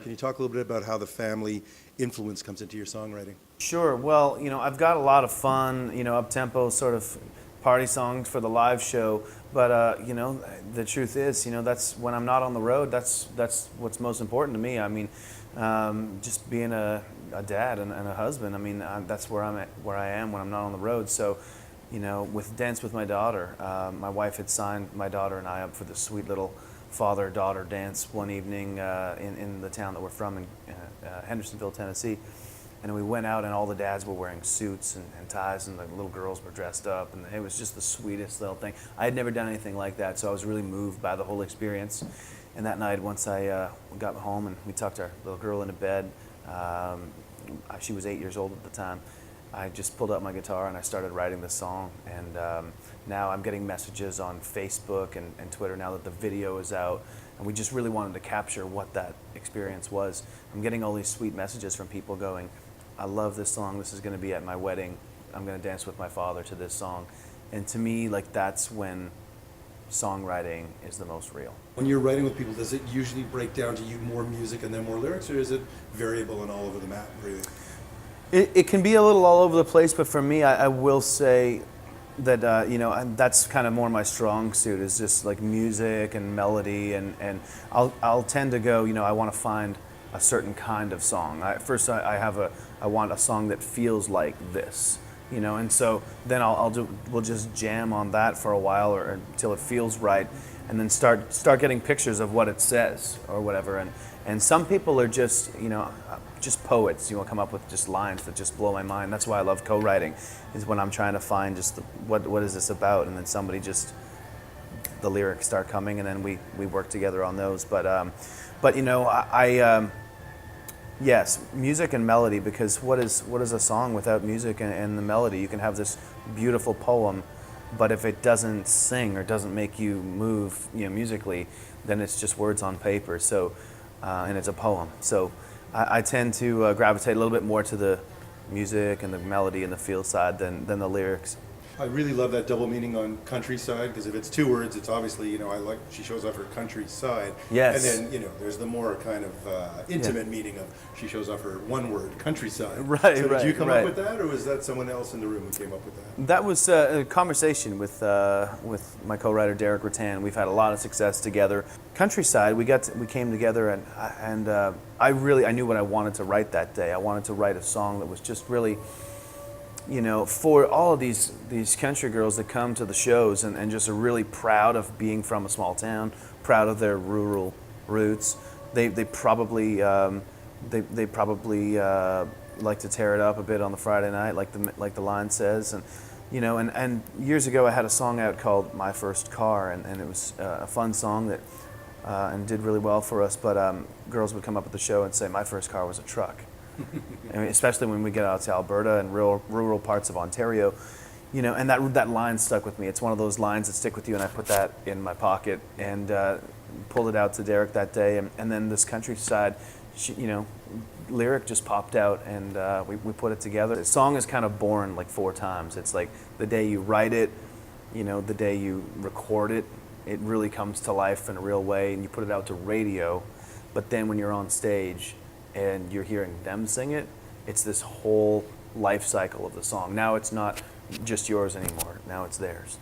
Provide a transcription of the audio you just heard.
Can you talk a little bit about how the family influence comes into your songwriting? Sure. Well, I've got a lot of fun, up-tempo sort of party songs for the live show. But, the truth is, that's when I'm not on the road, that's what's most important to me. I mean, just being a dad and a husband, that's where I am when I'm not on the road. So, with Dance with My Daughter, my wife had signed my daughter and I up for this sweet little father-daughter dance one evening in the town that we're from in Hendersonville, Tennessee. And we went out and all the dads were wearing suits and ties and the little girls were dressed up, and it was just the sweetest little thing. I had never done anything like that, so I was really moved by the whole experience. And that night, once I got home and we tucked our little girl into bed, she was 8 years old at the time, I just pulled out my guitar and I started writing this song. And now I'm getting messages on Facebook and Twitter now that the video is out. And we just really wanted to capture what that experience was. I'm getting all these sweet messages from people going, I love this song. This is going to be at my wedding. I'm going to dance with my father to this song. And to me, that's when songwriting is the most real. When you're writing with people, does it usually break down to you more music and then more lyrics, or is it variable and all over the map, really? It can be a little all over the place, but for me, I will say that, that's kind of more my strong suit, is just like music and melody, and I'll tend to go, I want to find a certain kind of song. I want a song that feels like this, and so then we'll just jam on that for a while or until it feels right, and then start getting pictures of what it says or whatever. And some people are just poets. Come up with just lines that just blow my mind. That's why I love co-writing, is when I'm trying to find just what is this about, and then somebody the lyrics start coming, and then we work together on those. Yes, music and melody, because what is a song without music and the melody? You can have this beautiful poem, but if it doesn't sing or doesn't make you move, musically, then it's just words on paper. So, and it's a poem. So, I tend to gravitate a little bit more to the music and the melody and the feel side than the lyrics. I really love that double meaning on countryside, because if it's two words, it's obviously, I like she shows off her countryside. Yes. And then, there's the more kind of intimate meaning of she shows off her one word, countryside. Right, so right. Did you come right. up with that, or was that someone else in the room who came up with that? That was a conversation with my co-writer Derek Rattan. We've had a lot of success together. Countryside, we came together, and I knew what I wanted to write that day. I wanted to write a song that was just really, for all of these country girls that come to the shows and just are really proud of being from a small town, proud of their rural roots. They probably like to tear it up a bit on the Friday night, like the line says. And years ago I had a song out called My First Car, and it was a fun song that and did really well for us. But girls would come up at the show and say, my first car was a truck. Especially when we get out to Alberta and rural parts of Ontario, and that line stuck with me. It's one of those lines that stick with you, and I put that in my pocket and pulled it out to Derek that day, and then this countryside, lyric just popped out, and we put it together. The song is kind of born like 4 times. It's like the day you write it, the day you record it, it really comes to life in a real way, and you put it out to radio, but then when you're on stage and you're hearing them sing it, it's this whole life cycle of the song. Now it's not just yours anymore. Now it's theirs.